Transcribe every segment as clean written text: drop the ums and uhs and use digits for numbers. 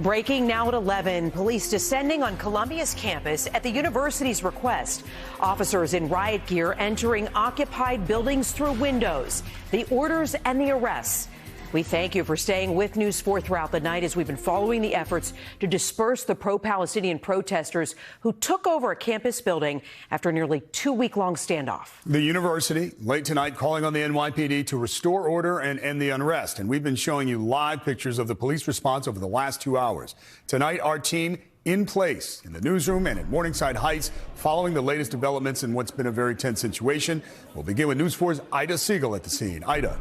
Breaking now at 11, police descending on Columbia's campus at the university's request. Officers in riot gear entering occupied buildings through windows. The orders and the arrests. We thank you for staying with News 4 throughout the night as we've been following the efforts to disperse the pro-Palestinian protesters who took over a campus building after a nearly 2-week-long standoff. The university late tonight calling on the NYPD to restore order and end the unrest. And we've been showing you live pictures of the police response over the last 2 hours. Tonight, our team in place in the newsroom and at Morningside Heights following the latest developments in what's been a very tense situation. We'll begin with News 4's Ida Siegel at the scene. Ida.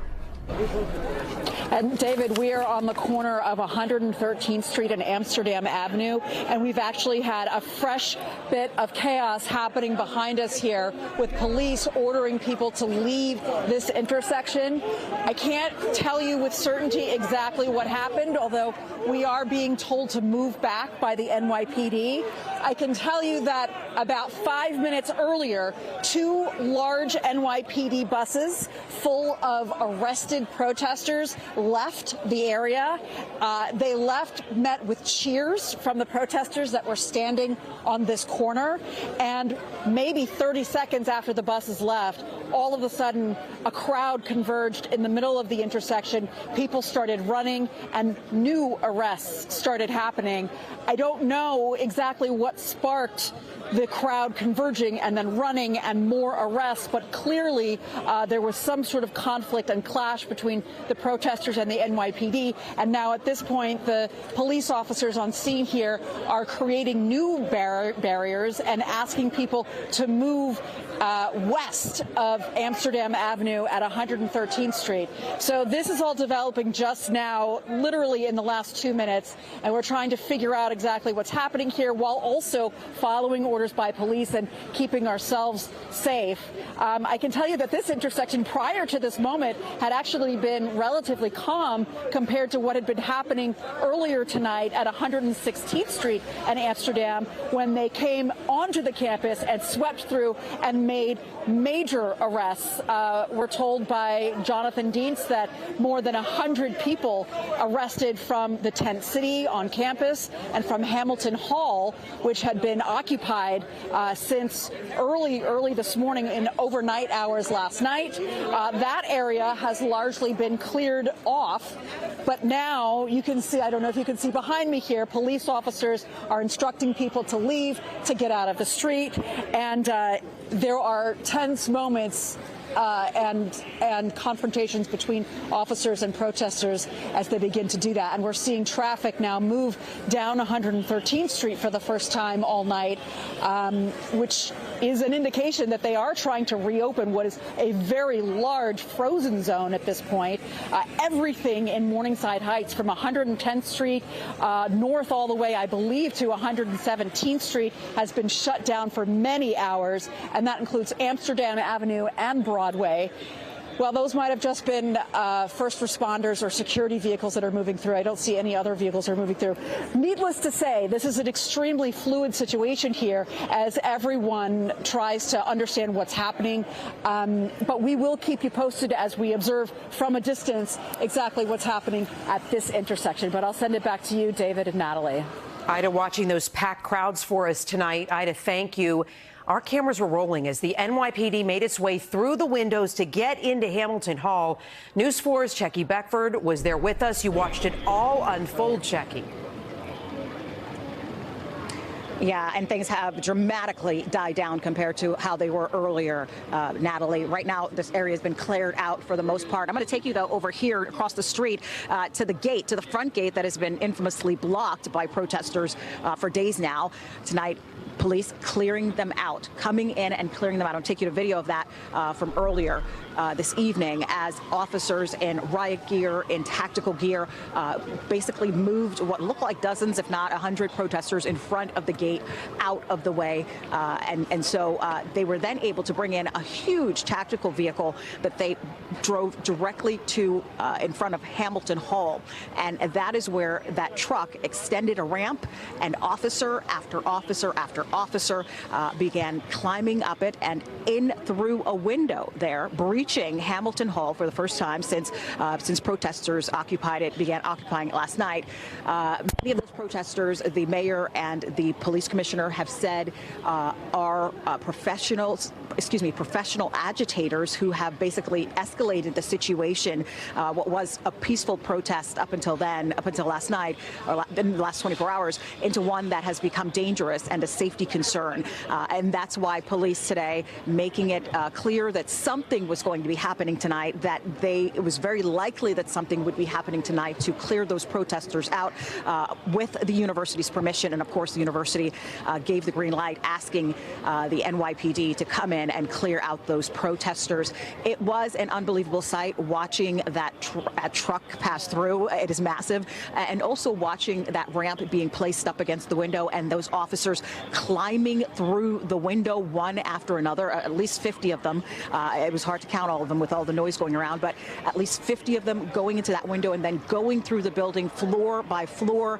And David, we are on the corner of 113th Street and Amsterdam Avenue, and we've actually had a fresh bit of chaos happening behind us here with police ordering people to leave this intersection. I can't tell you with certainty exactly what happened, although we are being told to move back by the NYPD. I can tell you that about 5 minutes earlier, 2 large NYPD buses full of arrested protesters left the area. They left, met with cheers from the protesters that were standing on this corner. And maybe 30 seconds after the buses left, all of a sudden, a crowd converged in the middle of the intersection. People started running and new arrests started happening. I don't know exactly what sparked the crowd converging and then running and more arrests, but clearly there was some sort of conflict and clash between the protesters and the NYPD. And now at this point, the police officers on scene here are creating new barriers and asking people to move west of Amsterdam Avenue at 113th Street. So this is all developing just now, literally in the last 2 minutes, and we're trying to figure out exactly what's happening here while also following orders by police and keeping ourselves safe. I can tell you that this intersection prior to this moment had actually been relatively calm compared to what had been happening earlier tonight at 116th Street and Amsterdam when they came onto the campus and swept through and made major arrests. We're told by Jonathan Dienst that more than 100 people arrested from the tent city on campus and from Hamilton Hall, which had been occupied since early this morning in overnight hours last night. That area has largely been cleared off, but now you can see, I don't know if you can see behind me here, police officers are instructing people to leave, to get out of the street, and there are tense moments and confrontations between officers and protesters as they begin to do that. And we're seeing traffic now move down 113th Street for the first time all night, which is an indication that they are trying to reopen what is a very large frozen zone at this point. Everything in Morningside Heights from 110th Street north all the way, I believe, to 117th Street has been shut down for many hours, and that includes Amsterdam Avenue and Broadway. Well, those might have just been first responders or security vehicles that are moving through. I don't see any other vehicles that are moving through. Needless to say, this is an extremely fluid situation here as everyone tries to understand what's happening. But we will keep you posted as we observe from a distance exactly what's happening at this intersection. But I'll send it back to you, David and Natalie. Ida, watching those packed crowds for us tonight. Ida, thank you. Our cameras were rolling as the NYPD made its way through the windows to get into Hamilton Hall. News 4's Checky Beckford was there with us. You watched it all unfold, Checky. Yeah, and things have dramatically died down compared to how they were earlier, Natalie. Right now, this area has been cleared out for the most part. I'm going to take you, though, over here across the street to the gate, to the front gate that has been infamously blocked by protesters for days now. Tonight, police clearing them out, coming in and clearing them out. I'll take you to video of that from earlier this evening as officers in riot gear, in tactical gear, basically moved what looked like dozens, if not 100 protesters in front of the gate out of the way. And so they were then able to bring in a huge tactical vehicle that they drove directly to in front of Hamilton Hall. And that is where that truck extended a ramp, and officer after officer after after officer began climbing up it and in through a window there, breaching Hamilton Hall for the first time since protesters began occupying it last night. Many of those protesters, the mayor and the police commissioner have said are professional agitators who have basically escalated the situation. What was a peaceful protest up until last night, or in the last 24 hours, into one that has become dangerous and a safety concern. And that's why police today making it clear that something was going to be happening tonight, that it was very likely that something would be happening tonight to clear those protesters out with the university's permission. And of course, the university gave the green light, asking the NYPD to come in and clear out those protesters. It was an unbelievable sight watching that truck pass through. It is massive. And also watching that ramp being placed up against the window and those officers climbing through the window one after another, at least 50 of them. It was hard to count all of them with all the noise going around, but at least 50 of them going into that window and then going through the building floor by floor,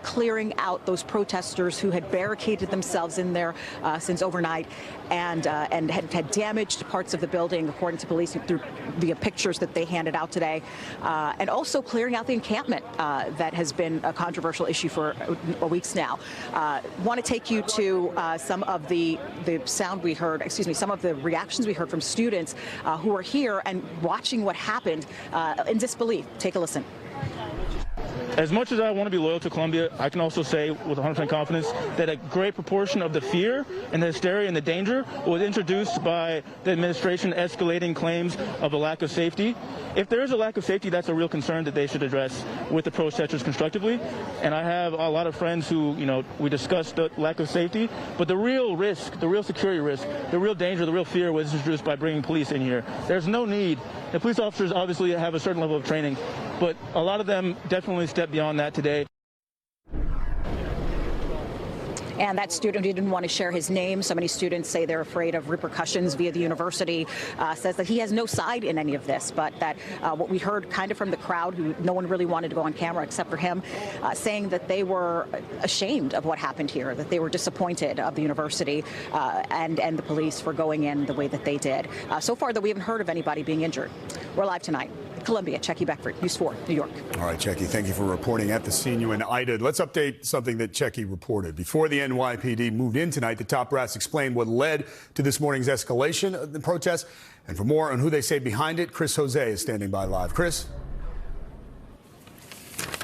clearing out those protesters who had barricaded themselves in there since overnight and had damaged parts of the building, according to police, through the pictures that they handed out today, and also clearing out the encampment that has been a controversial issue for weeks now. Want to take you to some of the sound we heard, some of the reactions we heard from students who are here and watching what happened in disbelief. Take a listen. As much as I want to be loyal to Columbia, I can also say with 100% confidence that a great proportion of the fear and the hysteria and the danger was introduced by the administration escalating claims of a lack of safety. If there is a lack of safety, that's a real concern that they should address with the protesters constructively. And I have a lot of friends who, we discussed the lack of safety, but the real risk, the real security risk, the real danger, the real fear was introduced by bringing police in here. There's no need. The police officers obviously have a certain level of training, but a lot of them definitely step beyond that today. And that student who didn't want to share his name, so many students say they're afraid of repercussions via the university, says that he has no side in any of this, but that what we heard kind of from the crowd, who no one really wanted to go on camera except for him, saying that they were ashamed of what happened here, that they were disappointed of the university and the police for going in the way that they did. So far, though, we haven't heard of anybody being injured. We're live tonight. Columbia, Checky Beckford, News 4, New York. All right, Checky, thank you for reporting at the scene. You indicted. Let's update something that Checky reported. Before the NYPD moved in tonight, the top brass explained what led to this morning's escalation of the protest. And for more on who they say behind it, Chris Jose is standing by live. Chris?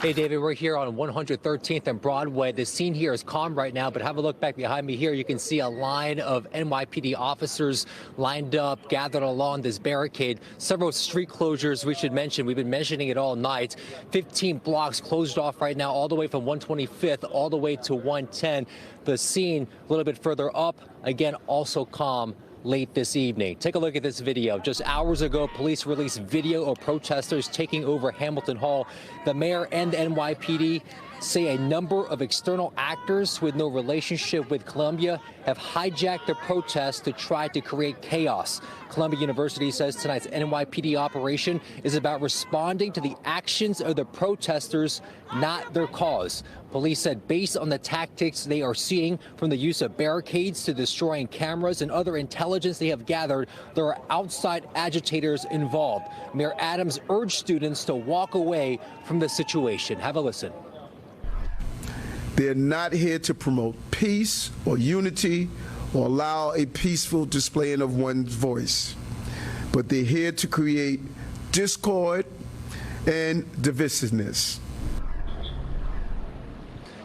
Hey, David, we're here on 113th and Broadway. The scene here is calm right now, but have a look back behind me here. You can see a line of NYPD officers lined up, gathered along this barricade. Several street closures, we should mention. We've been mentioning it all night. 15 blocks closed off right now, all the way from 125th all the way to 110. The scene a little bit further up, again, also calm late this evening. Take a look at this video. Just hours ago, police released video of protesters taking over Hamilton Hall. The mayor and the NYPD say a number of external actors with no relationship with Columbia have hijacked the protests to try to create chaos. Columbia University says tonight's NYPD operation is about responding to the actions of the protesters, not their cause. Police said based on the tactics they are seeing, from the use of barricades to destroying cameras and other intelligence they have gathered, there are outside agitators involved. Mayor Adams urged students to walk away from the situation. Have a listen. They're not here to promote peace or unity or allow a peaceful displaying of one's voice, but they're here to create discord and divisiveness.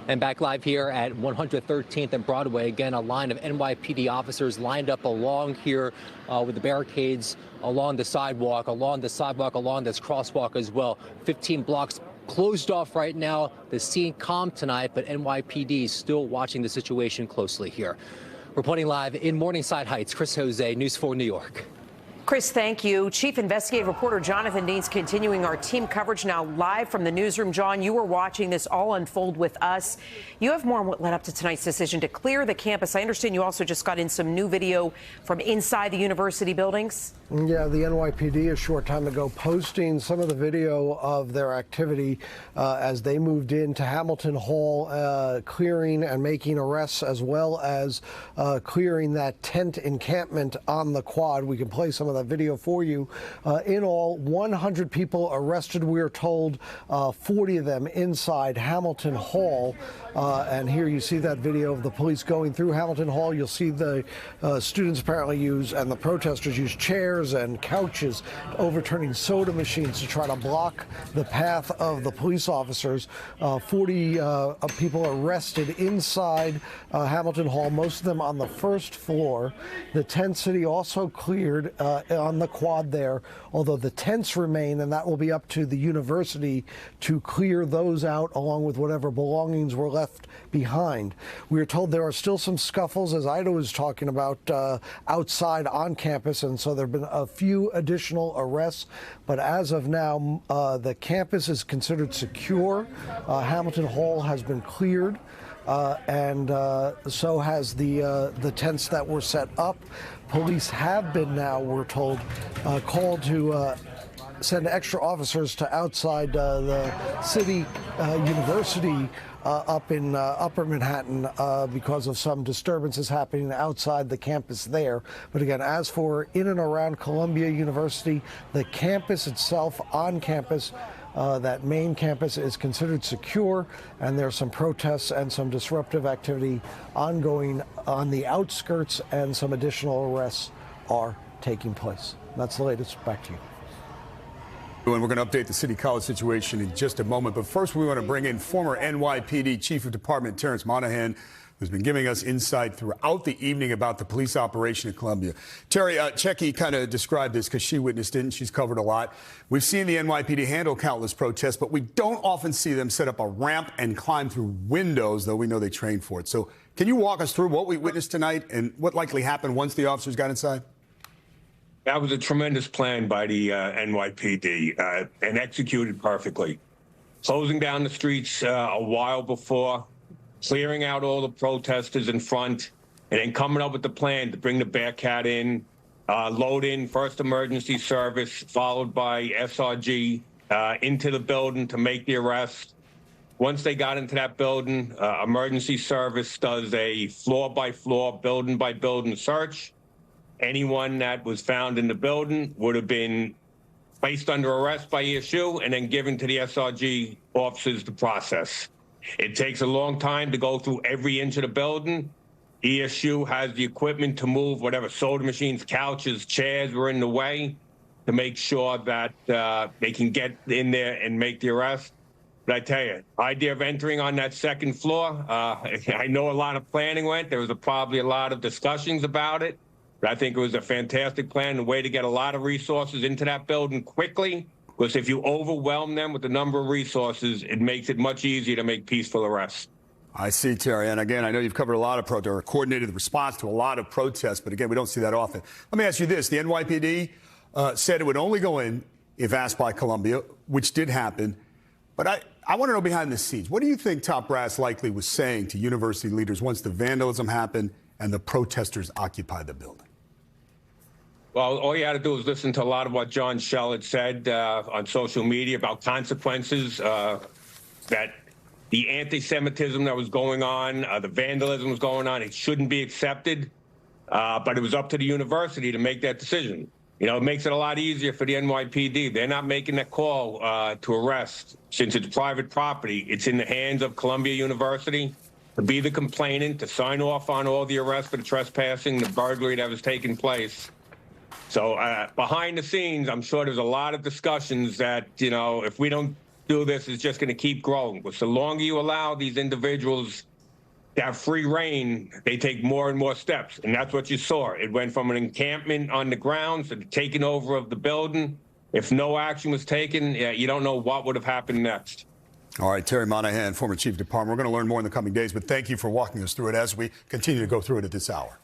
And back live here at 113th and Broadway, again, a line of NYPD officers lined up along here with the barricades along the sidewalk, along this crosswalk as well. 15 blocks closed off right now. The scene calm tonight, but NYPD is still watching the situation closely here. Reporting live in Morningside Heights, Chris Jose, News 4 New York. Chris, thank you. Chief Investigative Reporter Jonathan Dean's continuing our team coverage now live from the newsroom. John, you were watching this all unfold with us. You have more on what led up to tonight's decision to clear the campus. I understand you also just got in some new video from inside the university buildings. Yeah, the NYPD a short time ago posting some of the video of their activity as they moved into Hamilton Hall, clearing and making arrests, as well as clearing that tent encampment on the quad. We can play some of that video for you. In all, 100 people arrested, we are told, 40 of them inside Hamilton Hall. And here you see that video of the police going through Hamilton Hall. You'll see the students apparently use, and the protesters use, chairs and couches, overturning soda machines to try to block the path of the police officers. 40 people arrested inside Hamilton Hall, most of them on the first floor. The tent city also cleared on the quad there, although the tents remain, and that will be up to the university to clear those out along with whatever belongings were left behind. We are told there are still some scuffles, as Ida was talking about, outside on campus, and so there have been a few additional arrests. But as of now, the campus is considered secure. Hamilton Hall has been cleared. And so has the tents that were set up. Police have been now, we're told, called to send extra officers to outside the city university up in Upper Manhattan because of some disturbances happening outside the campus there. But again, as for in and around Columbia University, the campus itself, on campus, that main campus is considered secure, and there's some protests and some disruptive activity ongoing on the outskirts, and some additional arrests are taking place. That's the latest. Back to you. And we're going to update the City College situation in just a moment. But first, we want to bring in former NYPD Chief of Department Terrence Monahan, who's been giving us insight throughout the evening about the police operation at Columbia. Terry, Checky kind of described this because she witnessed it and she's covered a lot. We've seen the NYPD handle countless protests, but we don't often see them set up a ramp and climb through windows, though we know they train for it. So can you walk us through what we witnessed tonight and what likely happened once the officers got inside? That was a tremendous plan by the NYPD and executed perfectly. Closing down the streets a while before, clearing out all the protesters in front, and then coming up with the plan to bring the Bearcat in, load in first emergency service, followed by SRG into the building to make the arrest. Once they got into that building, emergency service does a floor-by-floor, building-by-building search. Anyone that was found in the building would have been placed under arrest by ESU and then given to the SRG officers to process. It takes a long time to go through every inch of the building. ESU has the equipment to move whatever soda machines, couches, chairs were in the way to make sure that they can get in there and make the arrest. But I tell you, idea of entering on that second floor, I know a lot of planning went. There was probably a lot of discussions about it. But I think it was a fantastic plan and a way to get a lot of resources into that building quickly. Because if you overwhelm them with the number of resources, it makes it much easier to make peaceful arrests. I see, Terry. And again, I know you've covered a lot of protests or coordinated the response to a lot of protests. But again, we don't see that often. Let me ask you this. The NYPD said it would only go in if asked by Columbia, which did happen. But I want to know behind the scenes. What do you think top brass likely was saying to university leaders once the vandalism happened and the protesters occupied the building? Well, all you had to do was listen to a lot of what John Schell had said on social media about consequences, that the anti-Semitism that was going on, the vandalism was going on, it shouldn't be accepted. But it was up to the university to make that decision. You know, it makes it a lot easier for the NYPD. They're not making that call to arrest. Since it's private property, it's in the hands of Columbia University to be the complainant, to sign off on all the arrests for the trespassing, the burglary that was taking place. So behind the scenes, I'm sure there's a lot of discussions that, you know, if we don't do this, it's just going to keep growing. But the longer you allow these individuals to have free reign, they take more and more steps. And that's what you saw. It went from an encampment on the grounds to the taking over of the building. If no action was taken, you don't know what would have happened next. All right, Terry Monahan, former Chief of Department. We're going to learn more in the coming days, but thank you for walking us through it as we continue to go through it at this hour.